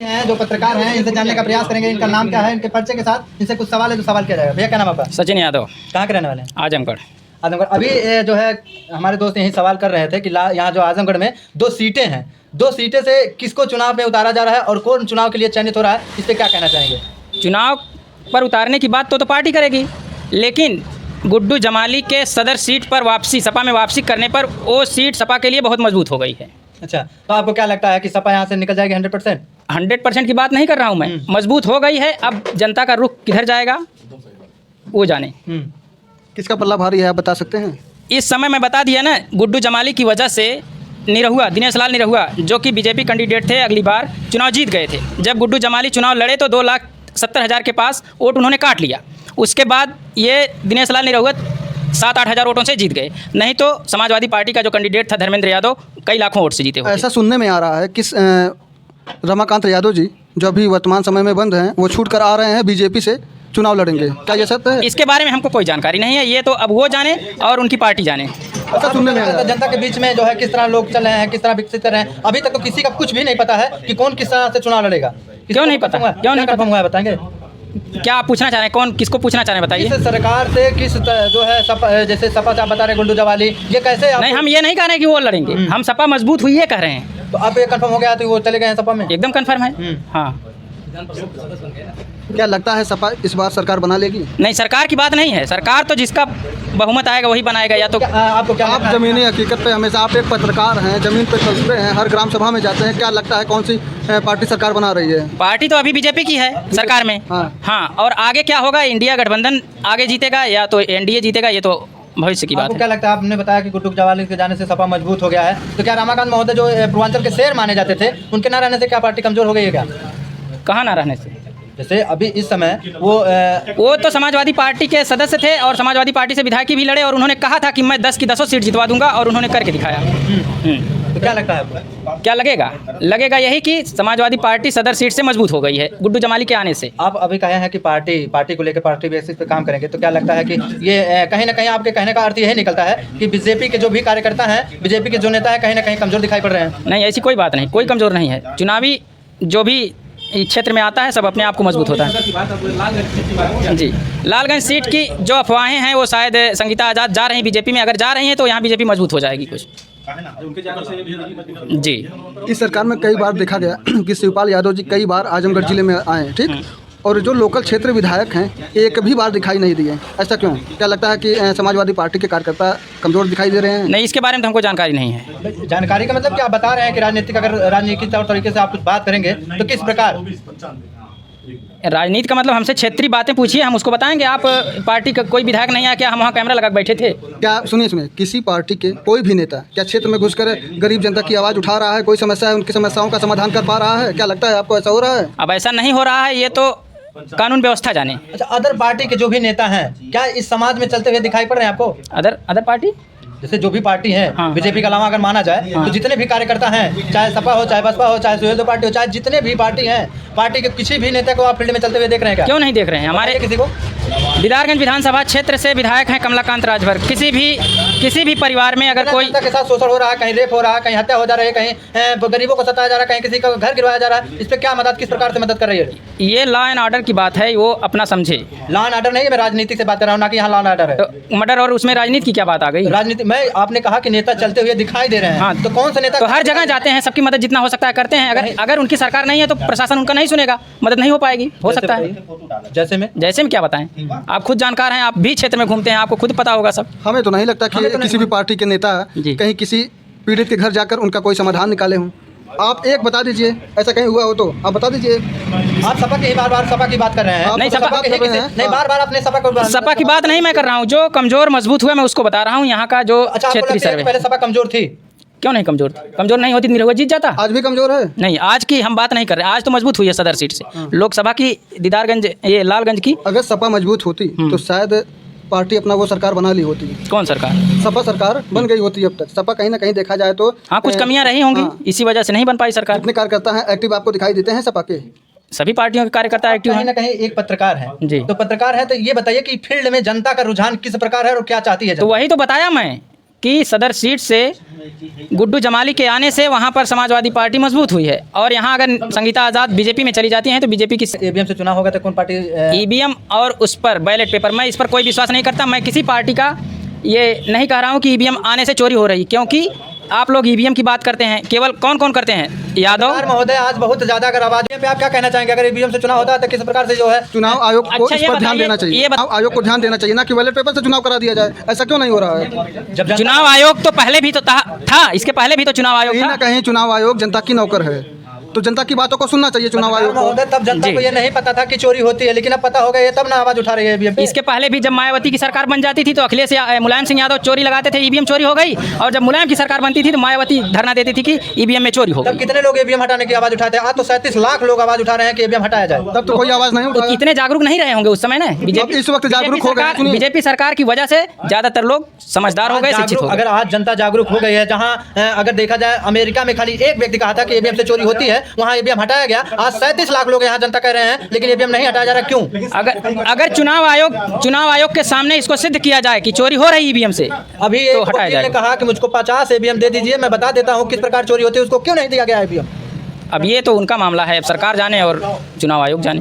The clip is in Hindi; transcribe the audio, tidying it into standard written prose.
हैं जो पत्रकार हैं, इनसे जानने का प्रयास करेंगे इनका नाम क्या है, इनके परिचय के साथ इनसे कुछ सवाल है जो सवाल किया जाएगा। भैया क्या नाम आपका? सचिन यादव, कहाँ के रहने वाले हैं? आजमगढ़। आजमगढ़। अभी जो है हमारे दोस्त यही सवाल कर रहे थे कि यहाँ जो आजमगढ़ में 2 सीटें हैं, 2 सीटें से किसको चुनाव में उतारा जा रहा है और कौन चुनाव के लिए चयनित हो रहा है, इस पर क्या कहना चाहेंगे? चुनाव पर उतारने की बात तो पार्टी करेगी, लेकिन गुड्डू जमाली के सदर सीट पर वापसी, सपा में वापसी करने पर वो सीट सपा के लिए बहुत मजबूत हो गई है। अच्छा, तो आपको क्या लगता है कि सपा यहाँ से निकल जाएगी 100%? 100% की बात नहीं कर रहा हूँ मैं, मजबूत हो गई है। अब जनता का रुख किधर जाएगा वो जाने। किसका पल्ला भारी है आप बता सकते हैं? इस समय मैं बता दिया ना, गुड्डू जमाली की वजह से निरहुआ, दिनेश लाल निरहुआ जो कि बीजेपी कैंडिडेट थे, अगली बार चुनाव जीत गए थे। जब गुड्डू जमाली चुनाव लड़े तो 2,70,000 के पास वोट उन्होंने काट लिया। उसके बाद ये दिनेश लाल निरहुआ 7-8 हज़ार वोटों से जीत गए। नहीं तो समाजवादी पार्टी का जो कैंडिडेट था धर्मेंद्र यादव कई लाखों वोट से जीते हुए। ऐसा सुनने में आ रहा है कि रमाकांत यादव जी जो अभी वर्तमान समय में बंद हैं, वो छूट कर आ रहे हैं बीजेपी से चुनाव लड़ेंगे, क्या ये सत्य है? इसके बारे में हमको कोई जानकारी नहीं है, ये तो अब वो जाने और उनकी पार्टी जाने। ऐसा सुनने में आ रहा है। जनता के बीच में जो है किस तरह लोग चल रहे हैं, किस तरह विकसित कर रहे हैं, अभी तक तो किसी का कुछ भी नहीं पता है कि कौन किस तरह से चुनाव लड़ेगा। क्यों नहीं पता? क्यों नहीं पता हुआ है बताएंगे? क्या आप पूछना चाह रहे हैं? कौन किसको पूछना चाह रहे हैं बताइए। किस सरकार से किस जो है सपा, जैसे सपा से आप बता रहे गुड्डू जमाली, ये कैसे नहीं, हम ये नहीं कह रहे हैं कि वो लड़ेंगे, हम सपा मजबूत हुई है कह रहे हैं। तो अब ये कंफर्म हो गया तो वो चले गए हैं सपा में? एकदम कंफर्म है। हाँ, क्या लगता है सपा इस बार सरकार बना लेगी? नहीं, सरकार की बात नहीं है। सरकार तो जिसका बहुमत आएगा वही बनाएगा। या तो आपको क्या आप जमीनी हकीकत पे हमेशा, आप एक पत्रकार हैं, जमीन पे चलते हैं, हर ग्राम सभा में जाते हैं, क्या लगता है कौन सी पार्टी सरकार बना रही है? पार्टी तो अभी बीजेपी की है सरकार में। हाँ, और आगे क्या होगा, इंडिया गठबंधन आगे जीतेगा या तो एनडीए जीतेगा, ये तो भविष्य की बात आपको है। क्या लगता है? आपने बताया कि गुड्डू जमाली के जाने से सपा मजबूत हो गया है, तो क्या रमाकांत महोदय जो पूर्वांचल के शेर माने जाते थे, उनके ना रहने से क्या पार्टी कमजोर हो गई है क्या? कहाँ ना रहने से? जैसे अभी इस समय वो तो समाजवादी पार्टी के सदस्य थे और समाजवादी पार्टी से विधायक भी लड़े और उन्होंने कहा था कि मैं 10 की 10 सीट जितवा दूंगा और उन्होंने करके दिखाया। तो क्या लगता है आपको? क्या लगेगा यही कि समाजवादी पार्टी सदर सीट से मजबूत हो गई है गुड्डू जमाली के आने से। आप अभी कहे हैं कि पार्टी को लेकर पार्टी बेसिस पे काम करेंगे, तो क्या लगता है कि ये कहीं ना कहीं आपके कहने का अर्थ यही निकलता है कि बीजेपी के जो भी कार्यकर्ता हैं, बीजेपी के जो नेता है, कहीं ना कहीं कमजोर दिखाई पड़ रहे हैं? नहीं, ऐसी कोई बात नहीं, कोई कमजोर नहीं है। चुनावी जो भी क्षेत्र में आता है सब अपने आप को मजबूत होता है। जी, लालगंज सीट की जो अफवाहें हैं वो शायद संगीता आज़ाद जा रही बीजेपी में, अगर जा रही हैं तो यहाँ बीजेपी मजबूत हो जाएगी कुछ। जी, इस सरकार में कई बार देखा गया कि शिवपाल यादव जी कई बार आजमगढ़ जिले में आए हैं, ठीक, और जो लोकल क्षेत्र विधायक हैं एक भी बार दिखाई नहीं दिए, ऐसा क्यों? क्या लगता है कि समाजवादी पार्टी के कार्यकर्ता कमजोर दिखाई दे रहे हैं? नहीं, इसके बारे में तो हमको जानकारी नहीं है। जानकारी का मतलब क्या आप बता रहे हैं कि राजनीतिक तौर तरीके से आप कुछ बात करेंगे तो किस प्रकार? राजनीति का मतलब हमसे क्षेत्रीय बातें पूछिए, हम उसको बताएंगे। आप पार्टी का कोई विधायक नहीं आया क्या? हम वहाँ कैमरा लगा बैठे थे क्या? सुनिए, किसी पार्टी के कोई भी नेता क्या क्षेत्र में घुसकर गरीब जनता की आवाज़ उठा रहा है? कोई समस्या है, उनकी समस्याओं का समाधान कर पा रहा है? क्या लगता है आपको ऐसा हो रहा है? अब ऐसा नहीं हो रहा है, ये तो कानून व्यवस्था जाने। अच्छा, अदर पार्टी के जो भी नेता हैं क्या इस समाज में चलते हुए दिखाई पड़ रहे हैं आपको? अदर पार्टी जैसे जो भी पार्टी है, हाँ, बीजेपी के अलावा अगर माना जाए तो जितने भी कार्यकर्ता हैं, चाहे सपा हो, चाहे बसपा हो, चाहे सुहेलदेव पार्टी हो, चाहे जितने भी पार्टी हैं, पार्टी के किसी भी नेता को आप फील्ड में चलते हुए देख रहे हैं क्या? क्यों नहीं देख रहे हैं? हमारे किसी को दीदारगंज विधानसभा क्षेत्र से विधायक हैं कमलाकांत राजभर। किसी भी परिवार में अगर कोई जनता के साथ शोषण हो रहा है, कहीं रेप हो रहा है, कहीं हत्या हो जा रही है, कहीं गरीबों को सताया जा रहा है, कहीं किसी का घर गिरवाया जा रहा है, इस पर क्या मदद, किस प्रकार से मदद कर रही है? ये लॉ एंड ऑर्डर की बात है, वो अपना समझे। लॉ एंड ऑर्डर नहीं, मैं राजनीति से बात कर रहा हूँ, ना कि यहाँ लॉ एंड ऑर्डर है। तो मर्डर और उसमें राजनीति की क्या बात आ गई? राजनीति में आपने कहा कि नेता चलते हुए दिखाई दे रहे हैं। हाँ, तो कौन से नेता? तो हर जगह जाते हैं, सबकी मदद जितना हो सकता है करते हैं। अगर उनकी सरकार नहीं है तो प्रशासन उनका नहीं सुनेगा, मदद नहीं हो पाएगी। हो सकता है। जैसे में क्या बताएं? आप खुद जानकार हैं, आप भी क्षेत्र में घूमते हैं, आपको खुद पता होगा सब। हमें तो नहीं लगता कि किसी भी पार्टी के नेता कहीं किसी पीड़ित के घर जाकर उनका कोई समाधान निकाले हों। आप एक बता दीजिए, ऐसा कहीं हुआ हो तो आप बता दीजिए। आप सपा की बार सपा की बात कर रहे हैं। नहीं, बार अपने सपा की बात नहीं मैं कर रहा हूँ। जो कमजोर मजबूत हुआ मैं उसको बता रहा हूँ। यहाँ का जो क्षेत्रीय सर्वे, पहले सपा कमजोर थी? क्यों नहीं कमजोर? कमजोर नहीं होती निरहुआ जीत जाता। आज भी कमजोर है? नहीं, आज की हम बात नहीं कर रहे, आज तो मजबूत हुई है सदर सीट से। लोकसभा की दीदारगंज, ये लालगंज की। अगर सपा मजबूत होती तो शायद पार्टी अपना वो सरकार बना ली होती। कौन सरकार? सपा सरकार बन गई होती अब तक। सपा कहीं ना कहीं देखा जाए तो हाँ, कुछ कमियां रही होंगी। इसी वजह से नहीं बन पाई सरकार। कितने कार्यकर्ता हैं एक्टिव आपको दिखाई देते हैं सपा के? सभी पार्टियों के कार्यकर्ता एक्टिव हैं। कहीं ना कहीं एक पत्रकार है जी। तो पत्रकार है, तो ये बताइए कि फील्ड में जनता का रुझान किस प्रकार है और क्या चाहती है जनता? तो वही तो बताया मैं कि सदर सीट से गुड्डू जमाली के आने से वहाँ पर समाजवादी पार्टी मजबूत हुई है। और यहाँ अगर संगीता आज़ाद बीजेपी में चली जाती हैं तो बीजेपी की ईवीएम से चुनाव होगा तो कौन पार्टी ईवीएम और उस पर बैलेट पेपर, मैं इस पर कोई विश्वास नहीं करता। मैं किसी पार्टी का ये नहीं कह रहा हूँ कि ईवीएम आने से चोरी हो रही, क्योंकि आप लोग ईवीएम की बात करते हैं, केवल कौन कौन करते हैं? यादव महोदय आज बहुत ज्यादा अगर आवाज पे आप क्या कहना चाहेंगे अगर ईवीएम से चुनाव होता है तो किस प्रकार से जो है चुनाव आयोग को अच्छा, इस ये पर ध्यान बताइए, देना चाहिए। ये चुनाव आयोग को ध्यान देना चाहिए, ना कि बैलेट पेपर से चुनाव करा दिया जाए। ऐसा क्यों नहीं हो रहा है? जब चुनाव आयोग तो पहले भी तो था, इसके पहले भी तो चुनाव आयोग कहीं था। ना कहीं चुनाव आयोग जनता की नौकर है, तो जनता की बातों को सुनना चाहिए चुनाव आयोग को। महोदय तब जनता जी। को ये नहीं पता था कि चोरी होती है, लेकिन अब पता हो गया ये तब ना आवाज उठा रही है ईवीएम पे। इसके पहले भी जब मायावती की सरकार बन जाती थी तो अखिलेश मुलायम सिंह यादव चोरी लगाते थे, ईवीएम चोरी हो गई। और जब मुलायम की सरकार बनती थी तो मायावती धरना देती थी कि ईवीएम में चोरी हो तब गई। कितने लोग ईवीएम हटाने की आवाज उठाते हैं? आज तो 37 लाख लोग आवाज उठा रहे हैं कि ईवीएम हटाया जाए। तब तो कोई आवाज नहीं तो उठाया। इतने जागरूक नहीं रहे होंगे उस समय ना। अब इस वक्त जागरूक हो गए। सुनिए। बीजेपी सरकार की वजह से ज्यादातर लोग समझदार हो गए, शिक्षित हो गए। अगर आज जनता जागरूक हो गई है, जहां अगर देखा जाए अमेरिका में खाली एक व्यक्ति कहा था कि ईवीएम से चोरी होती है, वहां ईवीएम हटाया गया। आज 37 लाख लोग यहाँ जनता कह रहे हैं लेकिन ईवीएम नहीं हटाया जा रहा, क्यों? अगर चुनाव आयोग के सामने इसको सिद्ध किया जाए कि चोरी हो रही ईवीएम से, अभी तो एक हटाया वकील ने जाएगा। कहा कि मुझको 50 ईवीएम दे दीजिए, मैं बता देता हूँ किस प्रकार चोरी होती है, उसको क्यों नहीं दिया गया ईवीएम? अब ये तो उनका मामला है, अब सरकार जाने और चुनाव आयोग जाने।